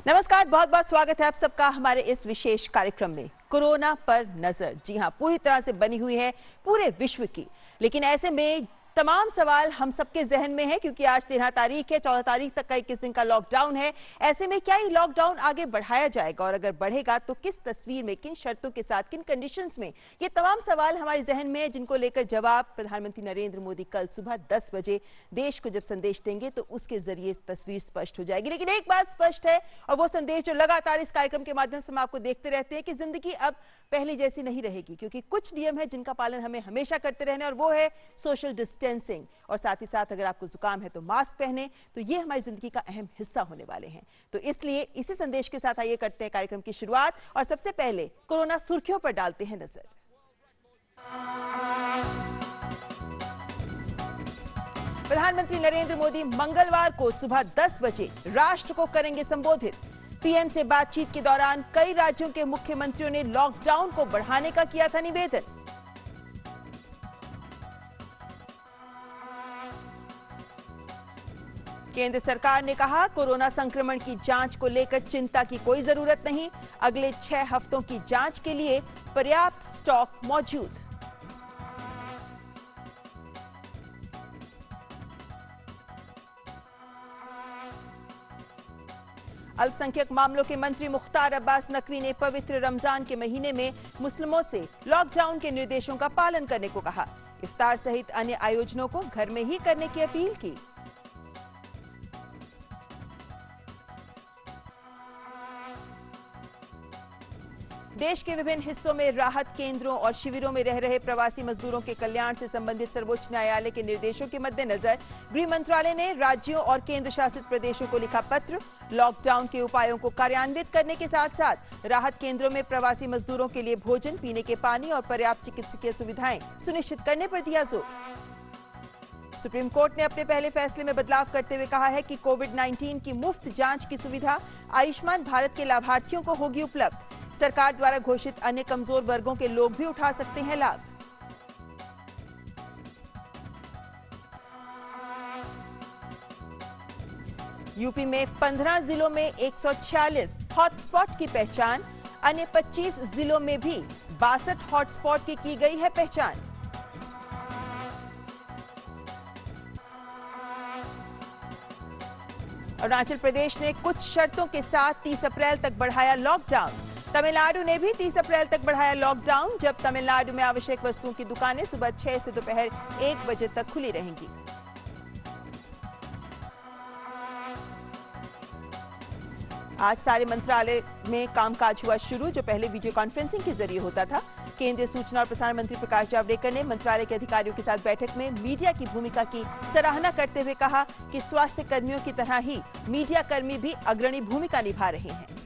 नमस्कार, बहुत बहुत स्वागत है आप सबका हमारे इस विशेष कार्यक्रम में। कोरोना पर नजर, जी हां, पूरी तरह से बनी हुई है पूरे विश्व की। लेकिन ऐसे में तमाम सवाल हम सबके जहन में है, क्योंकि आज 13 तारीख है, 14 तारीख तक का 21 दिन का लॉकडाउन है। ऐसे में क्या ये लॉकडाउन आगे बढ़ाया जाएगा, और अगर बढ़ेगा तो किस तस्वीर में, किन शर्तों के साथ, किन कंडीशंस में? ये तमाम सवाल हमारे जहन में है, जिनको लेकर जवाब प्रधानमंत्री नरेंद्र मोदी कल सुबह 10 बजे देश को जब संदेश देंगे तो उसके जरिए तस्वीर स्पष्ट हो जाएगी। लेकिन एक बात स्पष्ट है, और वो संदेश जो लगातार इस कार्यक्रम के माध्यम से हम आपको देखते रहते हैं, कि जिंदगी अब पहले जैसी नहीं रहेगी, क्योंकि कुछ नियम है जिनका पालन हमें हमेशा करते रहना, और वो है सोशल डिस्टेंसिंग। और साथ ही साथ अगर आपको जुकाम है तो मास्क पहने। तो ये हमारी जिंदगी का अहम हिस्सा होने वाले हैं। तो इसलिए इसी संदेश के साथ आइए करते हैं कार्यक्रम की शुरुआत, और सबसे पहले कोरोना सुर्खियों पर डालते हैं नजर। प्रधानमंत्री नरेंद्र मोदी मंगलवार को सुबह 10 बजे राष्ट्र को करेंगे संबोधित। पीएम से बातचीत के दौरान कई राज्यों के मुख्यमंत्रियों ने लॉकडाउन को बढ़ाने का किया था निवेदन। केंद्र सरकार ने कहा, कोरोना संक्रमण की जांच को लेकर चिंता की कोई जरूरत नहीं, अगले 6 हफ्तों की जांच के लिए पर्याप्त स्टॉक मौजूद। अल्पसंख्यक मामलों के मंत्री मुख्तार अब्बास नकवी ने पवित्र रमजान के महीने में मुस्लिमों से लॉकडाउन के निर्देशों का पालन करने को कहा। इफ्तार सहित अन्य आयोजनों को घर में ही करने की अपील की। देश के विभिन्न हिस्सों में राहत केंद्रों और शिविरों में रह रहे प्रवासी मजदूरों के कल्याण से संबंधित सर्वोच्च न्यायालय के निर्देशों के मद्देनजर गृह मंत्रालय ने राज्यों और केंद्र शासित प्रदेशों को लिखा पत्र। लॉकडाउन के उपायों को कार्यान्वित करने के साथ साथ राहत केंद्रों में प्रवासी मजदूरों के लिए भोजन, पीने के पानी और पर्याप्त चिकित्सकीय सुविधाएं सुनिश्चित करने पर दिया जोर। सुप्रीम कोर्ट ने अपने पहले फैसले में बदलाव करते हुए कहा है कि कोविड-19 की मुफ्त जांच की सुविधा आयुष्मान भारत के लाभार्थियों को होगी उपलब्ध। सरकार द्वारा घोषित अन्य कमजोर वर्गों के लोग भी उठा सकते हैं लाभ। यूपी में 15 जिलों में 146 हॉटस्पॉट की पहचान, अन्य 25 जिलों में भी 62 हॉटस्पॉट की गई है पहचान। अरुणाचल प्रदेश ने कुछ शर्तों के साथ 30 अप्रैल तक बढ़ाया लॉकडाउन। तमिलनाडु ने भी 30 अप्रैल तक बढ़ाया लॉकडाउन, जब तमिलनाडु में आवश्यक वस्तुओं की दुकानें सुबह 6 से दोपहर 1 बजे तक खुली रहेंगी। आज सारे मंत्रालय में कामकाज हुआ शुरू, जो पहले वीडियो कॉन्फ्रेंसिंग के जरिए होता था। केंद्रीय सूचना और प्रसारण मंत्री प्रकाश जावड़ेकर ने मंत्रालय के अधिकारियों के साथ बैठक में मीडिया की भूमिका की सराहना करते हुए कहा कि स्वास्थ्य कर्मियों की तरह ही मीडिया कर्मी भी अग्रणी भूमिका निभा रहे हैं।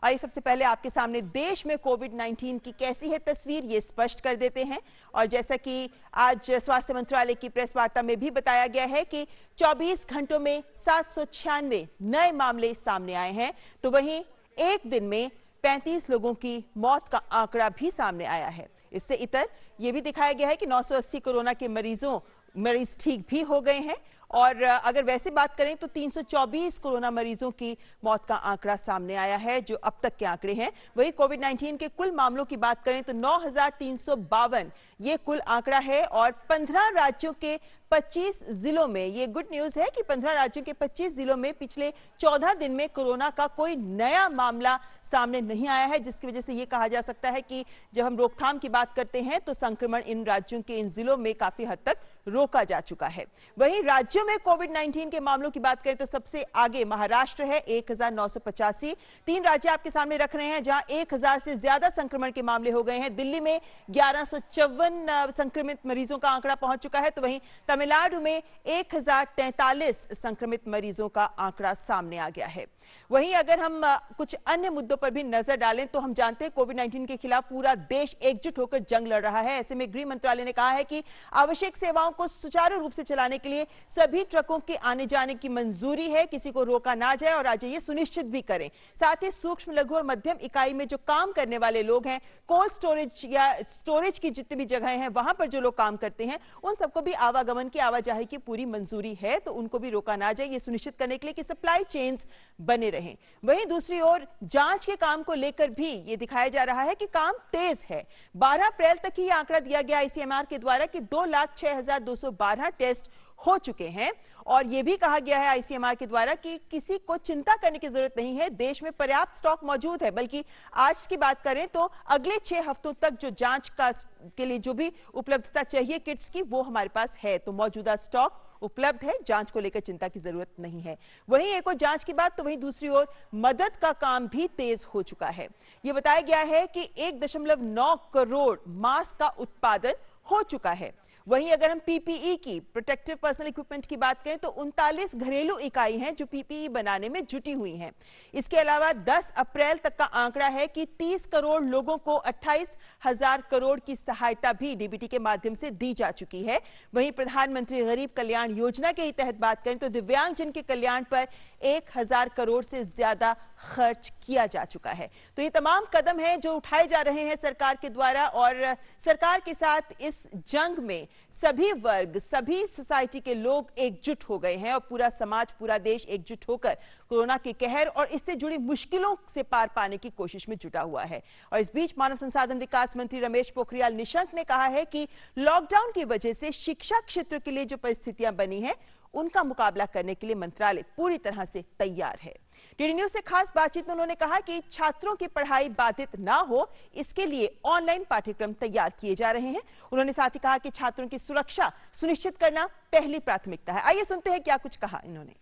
आइए सबसे पहले आपके सामने देश में कोविड-19 की कैसी है तस्वीर, ये स्पष्ट कर देते हैं। और जैसा कि आज स्वास्थ्य मंत्रालय की प्रेस वार्ता में भी बताया गया है कि 24 घंटों में 796 नए मामले सामने आए हैं, तो वहीं एक दिन में 35 लोगों की मौत का आंकड़ा भी सामने आया है। इससे इतर ये भी दिखाया गया है कि 980 कोरोना के मरीज ठीक भी हो गए हैं। और अगर वैसे बात करें तो 324 कोरोना मरीजों की मौत का आंकड़ा सामने आया है, जो अब तक के आंकड़े हैं। वही कोविड-19 के कुल मामलों की बात करें तो 9,352 ये कुल आंकड़ा है। और 15 राज्यों के 25 जिलों में, ये गुड न्यूज है कि 15 राज्यों के 25 जिलों में पिछले 14 दिन में कोरोना का कोई नया मामला सामने नहीं आया है, जिसकी वजह से ये कहा जा सकता है कि जब हम रोकथाम की बात करते हैं तो संक्रमण इन राज्यों के, इन जिलों में काफी हद तक रोका जा चुका है। वहीं राज्यों में कोविड-19 के मामलों की बात करें तो सबसे आगे महाराष्ट्र है, 1985। 3 राज्य आपके सामने रख रहे हैं जहां 1000 से ज्यादा संक्रमण के मामले हो गए हैं। दिल्ली में 1154 संक्रमित मरीजों का आंकड़ा पहुंच चुका है, तो वहीं तमिलनाडु में 1043 संक्रमित मरीजों का आंकड़ा सामने आ गया है। वहीं अगर हम कुछ अन्य मुद्दों पर भी नजर डालें तो हम जानते हैं कोविड-19 के खिलाफ पूरा देश एकजुट होकर जंग लड़ रहा है। ऐसे में गृह मंत्रालय ने कहा है कि आवश्यक सेवाओं को सुचारू रूप से चलाने के लिए सभी ट्रकों के आने जाने की मंजूरी है, किसी को रोका ना जाए और राज्य ये सुनिश्चित भी करें। साथ ही सूक्ष्म, लघु और मध्यम इकाई में जो काम करने वाले लोग हैं, कोल्ड स्टोरेज या स्टोरेज की जितनी भी जगह हैं वहां पर जो लोग काम करते हैं उन सबको भी आवागमन की आवाजाही की पूरी मंजूरी है, तो उनको भी रोका ना जाए, ये सुनिश्चित करने के लिए कि सप्लाई चेन्स बने रहें। वहीं दूसरी ओर जांच के काम को लेकर भी ये दिखाया जा रहा है कि काम तेज है। 12 अप्रैल तक ही आंकड़ा दिया गया आईसीएमआर के द्वारा कि 2,06,212 टेस्ट हो चुके हैं और यह भी कहा गया है आईसीएमआर के द्वारा कि किसी को चिंता करने की जरूरत नहीं है, देश में पर्याप्त स्टॉक मौजूद है। बल्कि आज की बात करें तो अगले 6 हफ्तों तक जो जांच के लिए जो भी उपलब्धता चाहिए किट्स की, वो हमारे पास है, तो मौजूदा स्टॉक उपलब्ध है, जांच को लेकर चिंता की जरूरत नहीं है। वहीं एक और जांच की बात, तो वहीं दूसरी ओर मदद का काम भी तेज हो चुका है। यह बताया गया है कि 1.9 करोड़ मास्क का उत्पादन हो चुका है। वहीं अगर हम पीपीई की, प्रोटेक्टिव पर्सनल इक्विपमेंट की बात करें तो 39 घरेलू इकाई हैं जो पीपीई बनाने में जुटी हुई हैं। इसके अलावा 10 अप्रैल तक का आंकड़ा है कि 30 करोड़ लोगों को 28,000 करोड़ की सहायता भी डीबीटी के माध्यम से दी जा चुकी है। वहीं प्रधानमंत्री गरीब कल्याण योजना के तहत बात करें तो दिव्यांगजन के कल्याण पर 1,000 करोड़ से ज्यादा खर्च किया जा चुका है। तो ये तमाम कदम हैं जो उठाए जा रहे हैं सरकार के द्वारा, और सरकार के साथ इस जंग में सभी वर्ग, सभी सोसाइटी के लोग एकजुट हो गए हैं और पूरा समाज, पूरा देश एकजुट होकर कोरोना के कहर और इससे जुड़ी मुश्किलों से पार पाने की कोशिश में जुटा हुआ है। और इस बीच मानव संसाधन विकास मंत्री रमेश पोखरियाल निशंक ने कहा है कि लॉकडाउन की वजह से शिक्षा क्षेत्र के लिए जो परिस्थितियां बनी हैं उनका मुकाबला करने के लिए मंत्रालय पूरी तरह से तैयार है। डीडी न्यूज से खास बातचीत में उन्होंने कहा कि छात्रों की पढ़ाई बाधित ना हो, इसके लिए ऑनलाइन पाठ्यक्रम तैयार किए जा रहे हैं। उन्होंने साथ ही कहा कि छात्रों की सुरक्षा सुनिश्चित करना पहली प्राथमिकता है। आइए सुनते हैं क्या कुछ कहा इन्होंने।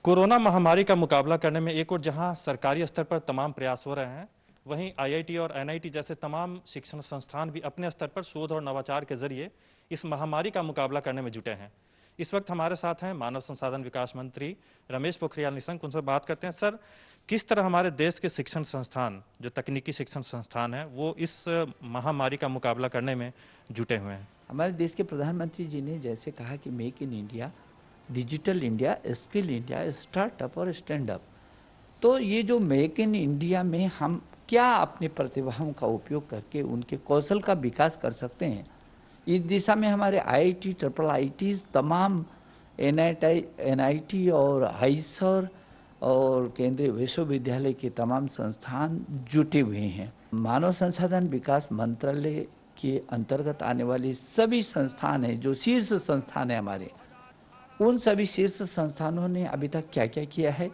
कोरोना महामारी का मुकाबला करने में एक और जहां सरकारी स्तर पर तमाम प्रयास हो रहे हैं, वहीं आईआईटी और एनआईटी जैसे तमाम शिक्षण संस्थान भी अपने स्तर पर शोध और नवाचार के जरिए इस महामारी का मुकाबला करने में जुटे हैं। इस वक्त हमारे साथ हैं मानव संसाधन विकास मंत्री रमेश पोखरियाल निशंक। उनसे बात करते हैं। सर, किस तरह हमारे देश के शिक्षण संस्थान, जो तकनीकी शिक्षण संस्थान हैं, वो इस महामारी का मुकाबला करने में जुटे हुए हैं? हमारे देश के प्रधानमंत्री जी ने जैसे कहा कि make in India, digital India, skill India, startup और स्टैंड अप, तो ये जो मेक इन इंडिया में हम क्या अपनी प्रतिभाओं का उपयोग करके उनके कौशल का विकास कर सकते हैं, इस दिशा में हमारे आईआईटी, ट्रिपल आईटीज़, तमाम एनआईटी और हाइसर और केंद्रीय विश्वविद्यालय के तमाम संस्थान जुटे हुए हैं। मानव संसाधन विकास मंत्रालय के अंतर्गत आने वाले सभी संस्थान हैं, जो शीर्ष संस्थान है हमारे, उन सभी शीर्ष संस्थानों ने अभी तक क्या क्या किया है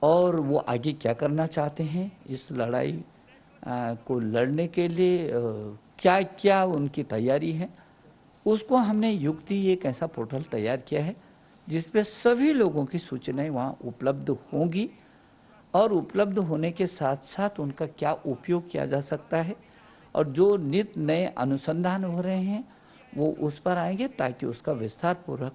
और वो आगे क्या करना चाहते हैं, इस लड़ाई को लड़ने के लिए क्या क्या उनकी तैयारी है, उसको हमने युक्ति एक ऐसा पोर्टल तैयार किया है जिसपे सभी लोगों की सूचनाएं वहाँ उपलब्ध होंगी और उपलब्ध होने के साथ साथ उनका क्या उपयोग किया जा सकता है और जो नित्य नए अनुसंधान हो रहे हैं वो उस पर आएंगे ताकि उसका विस्तार पूर्वक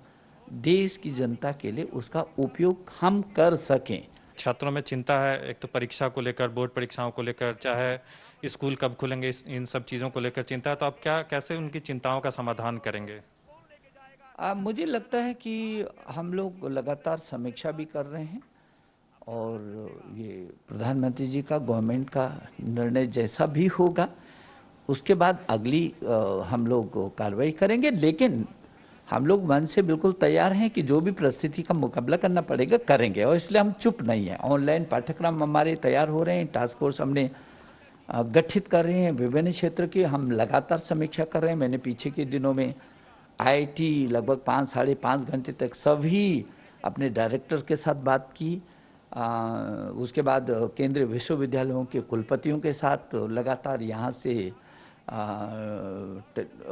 देश की जनता के लिए उसका उपयोग हम कर सकें। छात्रों में चिंता है, एक तो परीक्षा को लेकर, बोर्ड परीक्षाओं को लेकर, चाहे स्कूल कब खुलेंगे, इन सब चीज़ों को लेकर चिंता है, तो आप कैसे उनकी चिंताओं का समाधान करेंगे? मुझे लगता है कि हम लोग लगातार समीक्षा भी कर रहे हैं और ये प्रधानमंत्री जी का, गवर्नमेंट का निर्णय जैसा भी होगा उसके बाद अगली हम लोग कार्रवाई करेंगे, लेकिन हम लोग मन से बिल्कुल तैयार हैं कि जो भी परिस्थिति का मुकाबला करना पड़ेगा करेंगे और इसलिए हम चुप नहीं हैं। ऑनलाइन पाठ्यक्रम हमारे तैयार हो रहे हैं, टास्क फोर्स हमने गठित कर रहे हैं, विभिन्न क्षेत्र की हम लगातार समीक्षा कर रहे हैं। मैंने पीछे के दिनों में आईआईटी लगभग 5-5.5 घंटे तक सभी अपने डायरेक्टर के साथ बात की, उसके बाद केंद्रीय विश्वविद्यालयों के कुलपतियों के साथ लगातार यहाँ से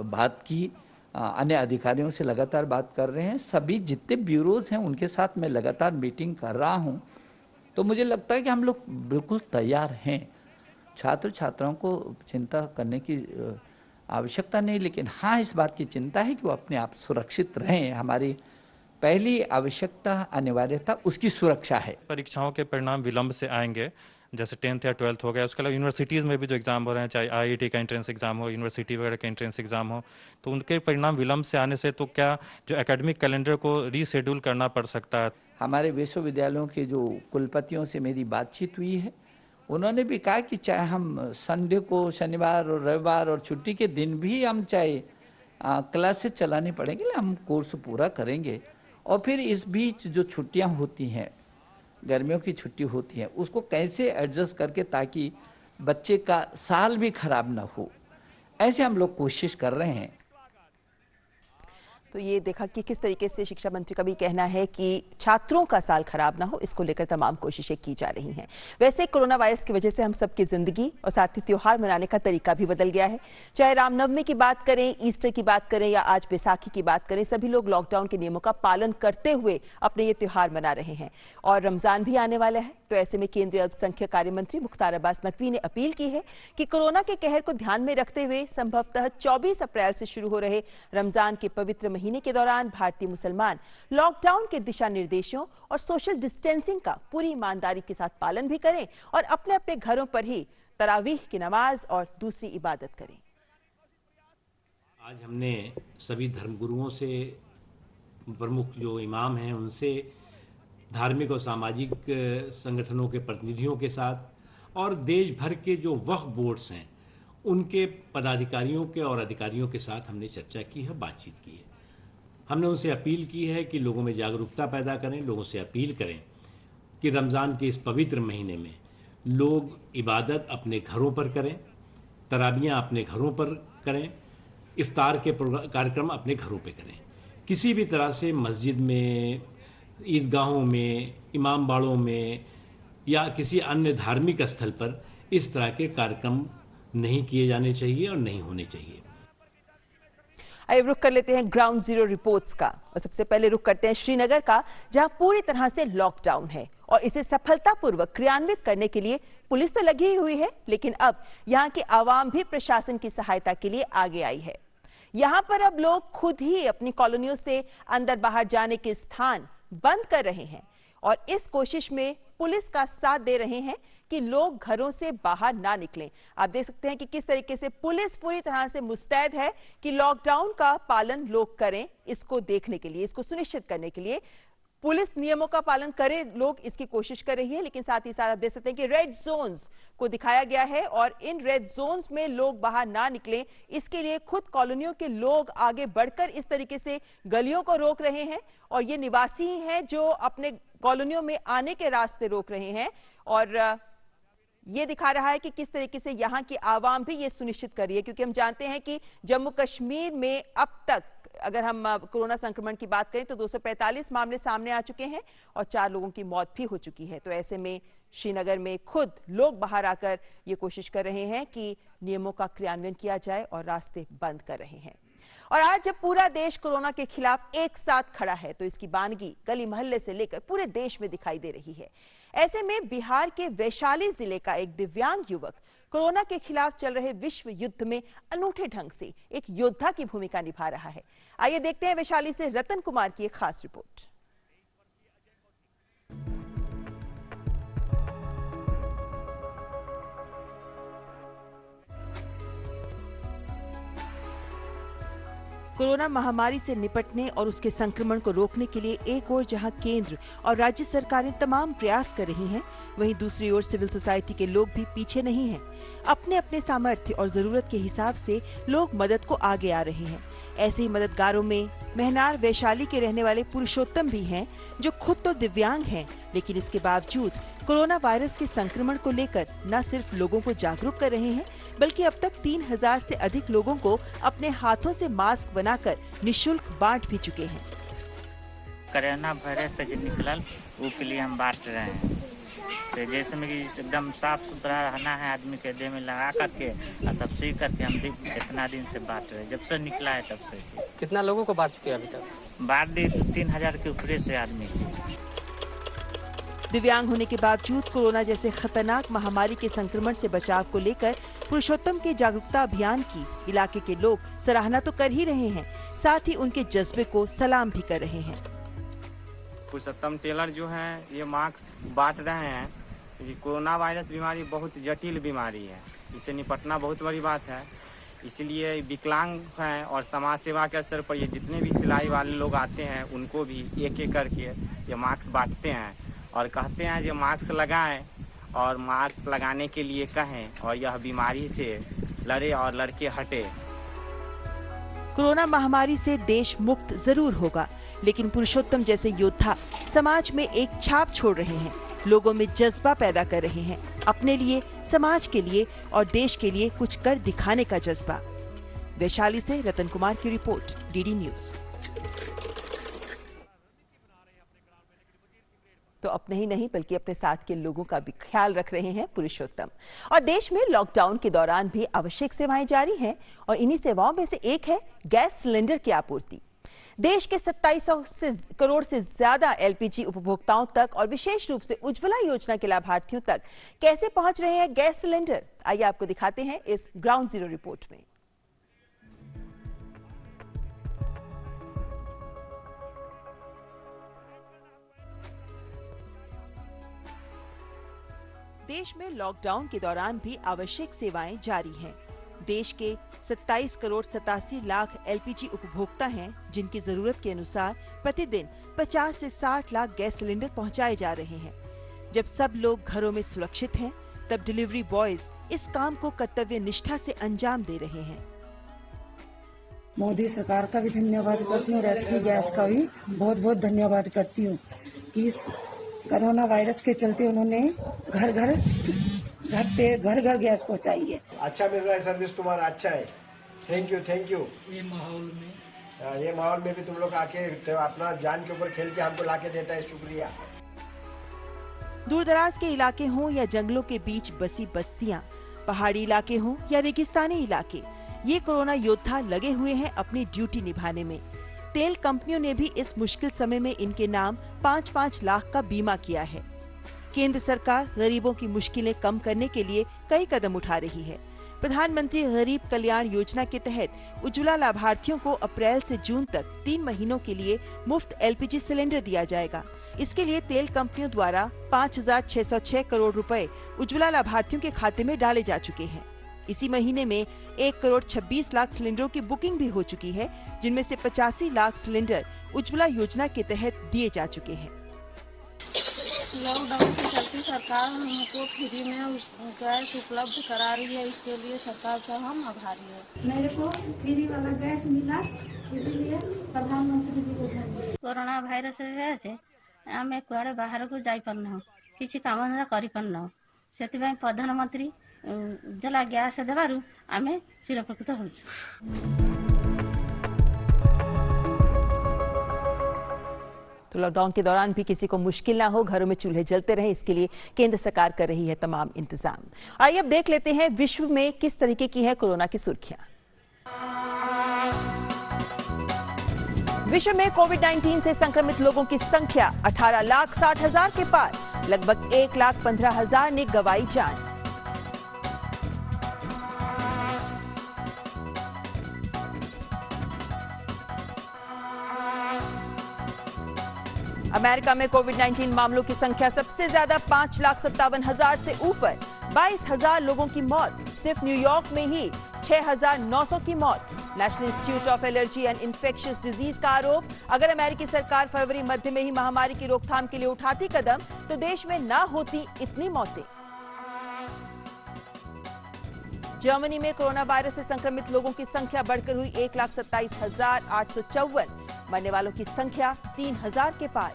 बात की, अन्य अधिकारियों से लगातार बात कर रहे हैं, सभी जितने ब्यूरोज हैं उनके साथ मैं लगातार मीटिंग कर रहा हूं, तो मुझे लगता है कि हम लोग बिल्कुल तैयार हैं। छात्र छात्राओं को चिंता करने की आवश्यकता नहीं, लेकिन हाँ इस बात की चिंता है कि वो अपने आप सुरक्षित रहें। हमारी पहली आवश्यकता, अनिवार्यता उसकी सुरक्षा है। परीक्षाओं के परिणाम विलंब से आएंगे, जैसे 10th या 12th हो गया, उसके अलावा यूनिवर्सिटीज़ में भी जो एग्ज़ाम हो रहे हैं, चाहे आईआईटी का एंट्रेंस एग्ज़ाम हो, यूनिवर्सिटी वगैरह का एंट्रेंस एग्ज़ाम हो, तो उनके परिणाम विलंब से आने से तो क्या जो एकेडमिक कैलेंडर को रीशेड्यूल करना पड़ सकता है? हमारे विश्वविद्यालयों के जो कुलपतियों से मेरी बातचीत हुई है, उन्होंने भी कहा कि चाहे हम संडे को, शनिवार और रविवार और छुट्टी के दिन भी हम चाहे क्लासेस चलानी पड़ेंगी, हम कोर्स पूरा करेंगे। और फिर इस बीच जो छुट्टियां होती हैं, गर्मियों की छुट्टी होती है, उसको कैसे एडजस्ट करके ताकि बच्चे का साल भी खराब ना हो, ऐसे हम लोग कोशिश कर रहे हैं। तो ये देखा कि किस तरीके से शिक्षा मंत्री का भी कहना है कि छात्रों का साल खराब ना हो, इसको लेकर तमाम कोशिशें की जा रही हैं। वैसे कोरोना वायरस की वजह से हम सबकी जिंदगी और साथ ही त्योहार मनाने का तरीका भी बदल गया है। चाहे रामनवमी की बात करें, ईस्टर की बात करें या आज बैसाखी की बात करें, सभी लोग लॉकडाउन के नियमों का पालन करते हुए अपने ये त्योहार मना रहे हैं। और रमजान भी आने वाला है, तो ऐसे में केंद्रीय अल्पसंख्यक कार्य मंत्री मुख्तार अब्बास नकवी ने अपील की है कि कोरोना के कहर को ध्यान में रखते हुए संभवतः 24 अप्रैल से शुरू हो रहे रमजान के पवित्र महीने के दौरान भारतीय मुसलमान लॉकडाउन के दिशा निर्देशों और सोशल डिस्टेंसिंग का पूरी ईमानदारी के साथ पालन भी करें और अपने अपने घरों पर ही तरावीह की नमाज और दूसरी इबादत करें। आज हमने सभी धर्मगुरुओं से, प्रमुख जो इमाम हैं उनसे, धार्मिक और सामाजिक संगठनों के प्रतिनिधियों के साथ और देश भर के जो वक्फ बोर्ड्स हैं उनके पदाधिकारियों के और अधिकारियों के साथ हमने चर्चा की है, बातचीत की है। हमने उनसे अपील की है कि लोगों में जागरूकता पैदा करें, लोगों से अपील करें कि रमज़ान के इस पवित्र महीने में लोग इबादत अपने घरों पर करें, तराबियाँ अपने घरों पर करें, इफ्तार के कार्यक्रम अपने घरों पे करें। किसी भी तरह से मस्जिद में, ईदगाहों में, इमाम बाड़ों में या किसी अन्य धार्मिक स्थल पर इस तरह के कार्यक्रम नहीं किए जाने चाहिए और नहीं होने चाहिए। आइए रुख कर लेते हैं ग्राउंड जीरो रिपोर्ट्स का और सबसे पहले रुख करते हैं श्रीनगर का, जहां पूरी तरह से लॉकडाउन है और इसे सफलतापूर्वक क्रियान्वित करने के लिए पुलिस तो लगी ही हुई है, लेकिन अब यहां की आवाम भी प्रशासन की सहायता के लिए आगे आई है। यहां पर अब लोग खुद ही अपनी कॉलोनियों से अंदर बाहर जाने के स्थान बंद कर रहे हैं और इस कोशिश में पुलिस का साथ दे रहे हैं कि लोग घरों से बाहर ना निकलें। आप देख सकते हैं कि किस तरीके से पुलिस पूरी तरह से मुस्तैद है कि लॉकडाउन का पालन लोग करें। इसको देखने के लिए, इसको सुनिश्चित करने के लिए पुलिस नियमों का पालन करे, लोग इसकी कोशिश कर रही है। लेकिन साथ ही साथ आप देख सकते हैं कि रेड जोन्स को दिखाया गया है और इन रेड जोन्स में लोग बाहर ना निकलें, इसके लिए खुद कॉलोनियों के लोग आगे बढ़कर इस तरीके से गलियों को रोक रहे हैं और ये निवासी ही हैं जो अपने कॉलोनियों में आने के रास्ते रोक रहे हैं। और ये दिखा रहा है कि किस तरीके से यहाँ की आवाम भी ये सुनिश्चित कर रही है, क्योंकि हम जानते हैं कि जम्मू कश्मीर में अब तक अगर हम कोरोना संक्रमण की बात करें तो 245 मामले सामने आ चुके हैं और 4 लोगों की मौत भी हो चुकी है। तो ऐसे में श्रीनगर में खुद लोग बाहर आकर ये कोशिश कर रहे हैं कि नियमों का क्रियान्वयन किया जाए और रास्ते बंद कर रहे हैं। और आज जब पूरा देश कोरोना के खिलाफ एक साथ खड़ा है तो इसकी बानगी गली मोहल्ले से लेकर पूरे देश में दिखाई दे रही है। ऐसे में बिहार के वैशाली जिले का एक दिव्यांग युवक कोरोना के खिलाफ चल रहे विश्व युद्ध में अनूठे ढंग से एक योद्धा की भूमिका निभा रहा है। आइए देखते हैं वैशाली से रतन कुमार की एक खास रिपोर्ट। कोरोना महामारी से निपटने और उसके संक्रमण को रोकने के लिए एक ओर जहां केंद्र और राज्य सरकारें तमाम प्रयास कर रही हैं, वहीं दूसरी ओर सिविल सोसाइटी के लोग भी पीछे नहीं हैं। अपने अपने सामर्थ्य और जरूरत के हिसाब से लोग मदद को आगे आ रहे हैं। ऐसे ही मददगारों में महनार वैशाली के रहने वाले पुरुषोत्तम भी हैं, जो खुद तो दिव्यांग हैं, लेकिन इसके बावजूद कोरोना वायरस के संक्रमण को लेकर न सिर्फ लोगों को जागरूक कर रहे हैं, बल्कि अब तक 3000 से अधिक लोगों को अपने हाथों से मास्क बनाकर निशुल्क बांट भी चुके हैं। कोरोना वायरस से जो निकलल वो के लिए हम बांट रहे हैं। से जैसे में एकदम साफ सुथरा रहना है, आदमी के देह में लगा करके और सब सी करके हम इतना दिन से बांट रहे हैं, जब से निकला है तब से। कितना लोगों को बांट चुके हैं अभी तक? बांट दी 3000 के ऊपर से आदमी। दिव्यांग होने के बावजूद कोरोना जैसे खतरनाक महामारी के संक्रमण से बचाव को लेकर पुरुषोत्तम के जागरूकता अभियान की इलाके के लोग सराहना तो कर ही रहे हैं, साथ ही उनके जज्बे को सलाम भी कर रहे हैं। पुरुषोत्तम टेलर जो है ये मास्क बांट रहे हैं। ये कोरोना वायरस बीमारी बहुत जटिल बीमारी है, इससे निपटना बहुत बड़ी बात है। इसलिए विकलांग हैं और समाज सेवा के स्तर पर ये जितने भी सिलाई वाले लोग आते हैं उनको भी एक एक करके ये मास्क बांटते हैं और कहते हैं जो मास्क लगाएं और मास्क लगाने के लिए कहें और यह बीमारी से लड़े और लड़के हटे। कोरोना महामारी से देश मुक्त जरूर होगा, लेकिन पुरुषोत्तम जैसे योद्धा समाज में एक छाप छोड़ रहे हैं, लोगों में जज्बा पैदा कर रहे हैं, अपने लिए, समाज के लिए और देश के लिए कुछ कर दिखाने का जज्बा। वैशाली से रतन कुमार की रिपोर्ट, डीडी न्यूज। तो अपने ही नहीं बल्कि अपने साथ के लोगों का भी ख्याल रख रहे हैं पुरुषोत्तम। और देश में लॉकडाउन के दौरान भी आवश्यक सेवाएं जारी हैं और इन्हीं सेवाओं में से एक है गैस सिलेंडर की आपूर्ति। देश के 2700 करोड़ से ज्यादा एलपीजी उपभोक्ताओं तक और विशेष रूप से उज्ज्वला योजना के लाभार्थियों तक कैसे पहुंच रहे हैं गैस सिलेंडर, आइए आपको दिखाते हैं इस ग्राउंड जीरो रिपोर्ट में। देश में लॉकडाउन के दौरान भी आवश्यक सेवाएं जारी हैं। देश के 27 करोड़ 87 लाख एलपीजी उपभोक्ता हैं, जिनकी जरूरत के अनुसार प्रतिदिन 50 से 60 लाख गैस सिलेंडर पहुंचाए जा रहे हैं। जब सब लोग घरों में सुरक्षित हैं, तब डिलीवरी बॉयज इस काम को कर्तव्य निष्ठा से अंजाम दे रहे हैं। मोदी सरकार का भी धन्यवाद करती हूँ और एचपी गैस का भी बहुत बहुत धन्यवाद करती हूँ कि इस कोरोना वायरस के चलते उन्होंने घर घर गैस पहुंचाई है। अच्छा मिल रहा है सर्विस तुम्हारा, अच्छा है, थैंक यू थैंक यू। ये माहौल में भी तुम लोग आके अपना जान के ऊपर खेल के हमको लाके देता है, शुक्रिया। दूर दराज के इलाके हों या जंगलों के बीच बसी बस्तियां, पहाड़ी इलाके हों या रेगिस्तानी इलाके, ये कोरोना योद्धा लगे हुए हैं अपनी ड्यूटी निभाने में। तेल कंपनियों ने भी इस मुश्किल समय में इनके नाम 5-5 लाख का बीमा किया है। केंद्र सरकार गरीबों की मुश्किलें कम करने के लिए कई कदम उठा रही है। प्रधानमंत्री गरीब कल्याण योजना के तहत उज्ज्वला लाभार्थियों को अप्रैल से जून तक 3 महीनों के लिए मुफ्त एलपीजी सिलेंडर दिया जाएगा। इसके लिए तेल कंपनियों द्वारा 5,606 करोड़ रुपए उज्ज्वला लाभार्थियों के खाते में डाले जा चुके हैं। इसी महीने में 1 करोड़ 26 लाख सिलेंडरों की बुकिंग भी हो चुकी है, जिनमें से 85 लाख सिलेंडर उज्ज्वला योजना के तहत दिए जा चुके हैं। लॉकडाउन के चलते सरकार हमको फ्री में गैस उपलब्ध करा रही है, इसके लिए सरकार का हम आभारी हैं। मेरे को फ्री वाला गैस मिला, इसीलिए प्रधानमंत्री जी को धन्यवाद। कोरोना भाइरस से आमे कुआड़े बाहर को जाई पारना, किछि काम धंदा करि पारना, सेतिबाई प्रधानमंत्री उज्ज्वला गैस देवारु आमे चिरपकृत होछु। तो लॉकडाउन के दौरान भी किसी को मुश्किल ना हो, घरों में चूल्हे जलते रहें, इसके लिए केंद्र सरकार कर रही है तमाम इंतजाम। आइए अब देख लेते हैं विश्व में किस तरीके की है कोरोना की सुर्खियां। विश्व में कोविड-19 से संक्रमित लोगों की संख्या 18,60,000 के पार, लगभग 1,15,000 ने गंवाई जान। अमेरिका में कोविड-19 मामलों की संख्या सबसे ज्यादा 5,57,000 से ऊपर, 22,000 लोगों की मौत। सिर्फ न्यूयॉर्क में ही 6,900 की मौत। National institute of allergy and infectious disease का आरोप, अगर अमेरिकी सरकार फरवरी मध्य में ही महामारी की रोकथाम के लिए उठाती कदम तो देश में ना होती इतनी मौतें। जर्मनी में कोरोना वायरस से संक्रमित लोगों की संख्या बढ़कर हुई 1,27,854, मरने वालों की संख्या 3,000 के पार।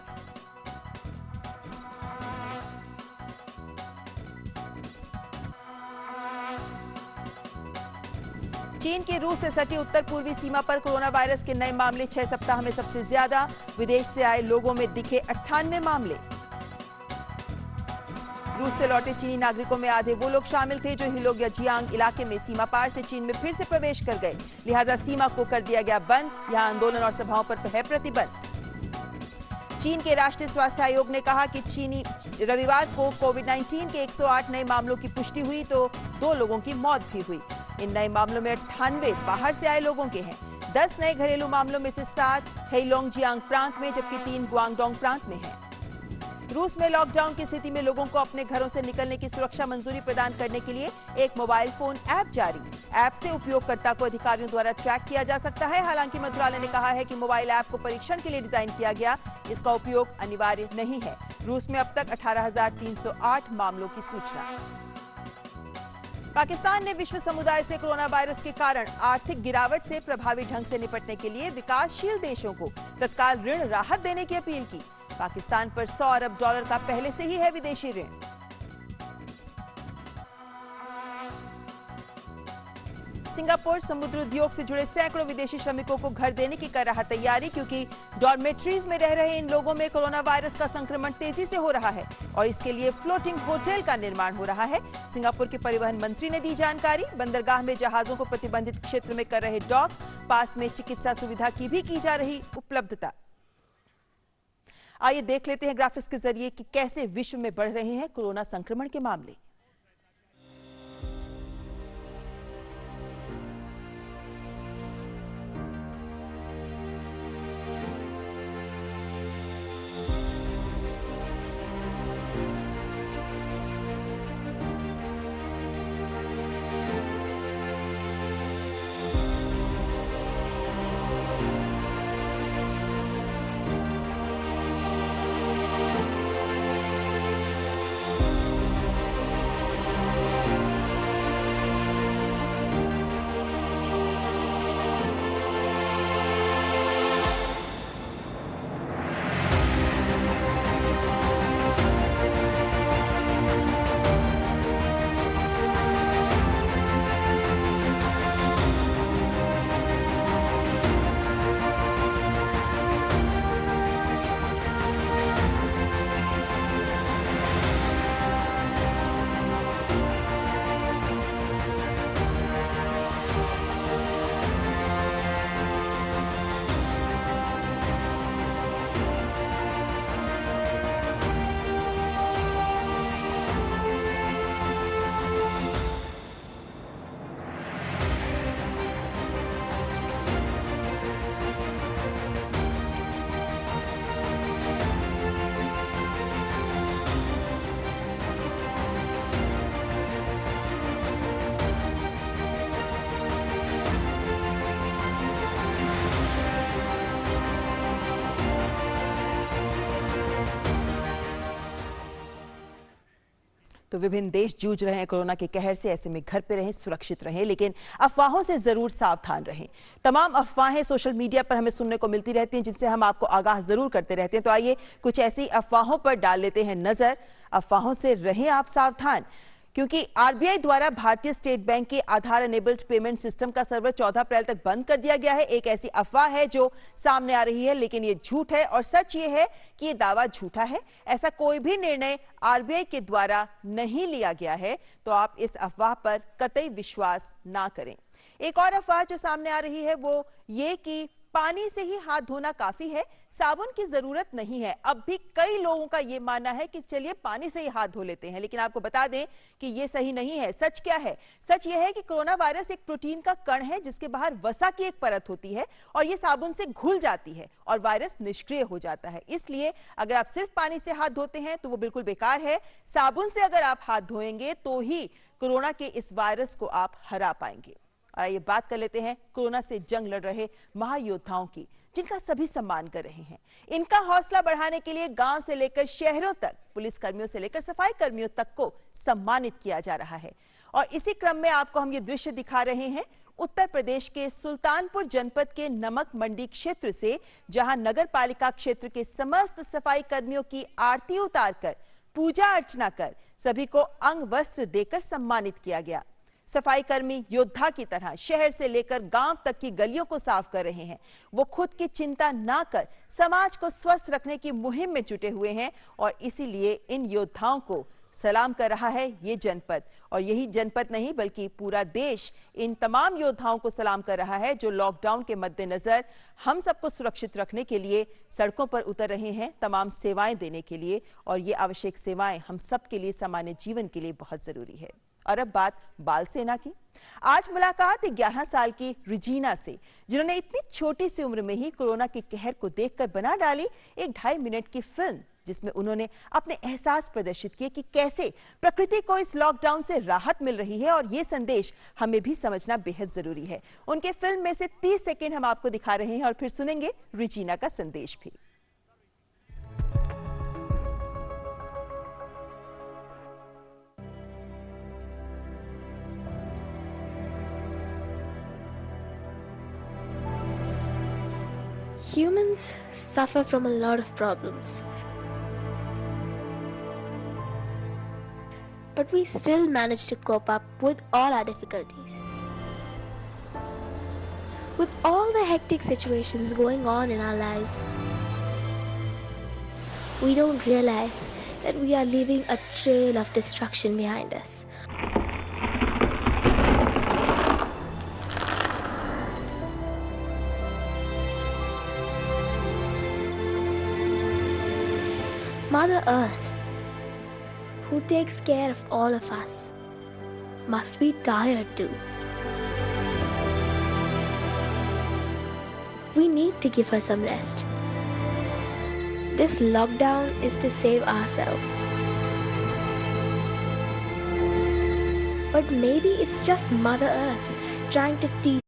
चीन की रूस से सटी उत्तर पूर्वी सीमा पर कोरोना वायरस के नए मामले 6 सप्ताह में सबसे ज्यादा। विदेश से आए लोगों में दिखे 98 मामले। रूस से लौटे चीनी नागरिकों में आधे वो लोग शामिल थे जो हिलोग या जियांग इलाके में सीमा पार से चीन में फिर से प्रवेश कर गए, लिहाजा सीमा को कर दिया गया बंद। यहां आंदोलन और सभाओं पर है प्रतिबंध। चीन के राष्ट्रीय स्वास्थ्य आयोग ने कहा कि चीनी रविवार को कोविड-19 के 108 नए मामलों की पुष्टि हुई तो 2 लोगों की मौत भी हुई। इन नए मामलों में 98 बाहर से आए लोगों के हैं। 10 नए घरेलू मामलों में से 7 हेइलोंग जियांग प्रांत में, जबकि 3 गुआंगडोंग प्रांत में हैं। रूस में लॉकडाउन की स्थिति में लोगों को अपने घरों से निकलने की सुरक्षा मंजूरी प्रदान करने के लिए एक मोबाइल फोन ऐप जारी। ऐप से उपयोगकर्ता को अधिकारियों द्वारा ट्रैक किया जा सकता है। हालांकि मंत्रालय ने कहा है कि मोबाइल ऐप को परीक्षण के लिए डिजाइन किया गया, इसका उपयोग अनिवार्य नहीं है। रूस में अब तक 18,308 मामलों की सूचना। पाकिस्तान ने विश्व समुदाय से कोरोना वायरस के कारण आर्थिक गिरावट से प्रभावी ढंग से निपटने के लिए विकासशील देशों को तत्काल ऋण राहत देने की अपील की। पाकिस्तान पर $100 अरब का पहले से ही है विदेशी ऋण। सिंगापुर समुद्र उद्योग से जुड़े सैकड़ों विदेशी श्रमिकों को घर देने की कर रहा तैयारी, क्योंकि डॉर्मेट्रीज में रह रहे इन लोगों में कोरोना वायरस का संक्रमण तेजी से हो रहा है और इसके लिए फ्लोटिंग होटल का निर्माण हो रहा है। सिंगापुर के परिवहन मंत्री ने दी जानकारी। बंदरगाह में जहाजों को प्रतिबंधित क्षेत्र में कर रहे डॉक, पास में चिकित्सा सुविधा की भी की जा रही उपलब्धता। आइए देख लेते हैं ग्राफिक्स के जरिए कि कैसे विश्व में बढ़ रहे हैं कोरोना संक्रमण के मामले। तो विभिन्न देश जूझ रहे हैं कोरोना के कहर से। ऐसे में घर पे रहें, सुरक्षित रहें, लेकिन अफवाहों से जरूर सावधान रहें। तमाम अफवाहें सोशल मीडिया पर हमें सुनने को मिलती रहती हैं, जिनसे हम आपको आगाह जरूर करते रहते हैं। तो आइए कुछ ऐसी अफवाहों पर डाल लेते हैं नजर। अफवाहों से रहें आप सावधान, क्योंकि आरबीआई द्वारा भारतीय स्टेट बैंक के आधार एनेबल्ड पेमेंट सिस्टम का सर्वर 14 अप्रैल तक बंद कर दिया गया है। एक ऐसी अफवाह है जो सामने आ रही है, लेकिन ये झूठ है और सच ये है कि ये दावा झूठा है। ऐसा कोई भी निर्णय आरबीआई के द्वारा नहीं लिया गया है, तो आप इस अफवाह पर कतई विश्वास ना करें। एक और अफवाह जो सामने आ रही है वो ये कि पानी से ही हाथ धोना काफी है, साबुन की जरूरत नहीं है। अब भी कई लोगों का यह मानना है कि चलिए पानी से ही हाथ धो लेते हैं, लेकिन आपको बता दें कि यह सही नहीं है। सच क्या है? सच यह है कि कोरोना वायरस एक प्रोटीन का कण है जिसके बाहर वसा की एक परत होती है और यह साबुन से घुल जाती है और वायरस निष्क्रिय हो जाता है। इसलिए अगर आप सिर्फ पानी से हाथ धोते हैं तो वो बिल्कुल बेकार है। साबुन से अगर आप हाथ धोएंगे तो ही कोरोना के इस वायरस को आप हरा पाएंगे। आइए बात कर लेते हैं कोरोना से जंग लड़ रहे महायोद्धाओं की, जिनका सभी सम्मान कर रहे हैं। इनका हौसला बढ़ाने के लिए गांव से लेकर शहरों तक, पुलिस कर्मियों से लेकर सफाई कर्मियों तक को सम्मानित किया जा रहा है। और इसी क्रम में आपको हम ये दृश्य दिखा रहे हैं उत्तर प्रदेश के सुल्तानपुर जनपद के नमक मंडी क्षेत्र से, जहां नगर पालिका क्षेत्र के समस्त सफाई कर्मियों की आरती उतारकर पूजा अर्चना कर सभी को अंग वस्त्र देकर सम्मानित किया गया। सफाई कर्मी योद्धा की तरह शहर से लेकर गांव तक की गलियों को साफ कर रहे हैं। वो खुद की चिंता ना कर समाज को स्वस्थ रखने की मुहिम में जुटे हुए हैं और इसीलिए इन योद्धाओं को सलाम कर रहा है ये जनपद। और यही जनपद नहीं बल्कि पूरा देश इन तमाम योद्धाओं को सलाम कर रहा है जो लॉकडाउन के मद्देनजर हम सबको सुरक्षित रखने के लिए सड़कों पर उतर रहे हैं, तमाम सेवाएं देने के लिए। और ये आवश्यक सेवाएं हम सब के लिए, सामान्य जीवन के लिए बहुत जरूरी है। और अब बात बाल सेना की। आज मुलाकात 11 साल की रिजीना से, जिन्होंने इतनी छोटी सी उम्र में ही कोरोना के कहर को देखकर बना डाली एक 2.5 मिनट की फिल्म जिसमें उन्होंने अपने एहसास प्रदर्शित किए कि कैसे प्रकृति को इस लॉकडाउन से राहत मिल रही है और ये संदेश हमें भी समझना बेहद जरूरी है। उनके फिल्म में से 30 सेकंड हम आपको दिखा रहे हैं और फिर सुनेंगे रिजीना का संदेश भी। Humans suffer from a lot of problems, but we still manage to cope up with all our difficulties. With all the hectic situations going on in our lives, we don't realize that we are leaving a trail of destruction behind us. Mother Earth, who takes care of all of us, must be tired too. We need to give her some rest. This lockdown is to save ourselves. But maybe it's just Mother Earth trying to teach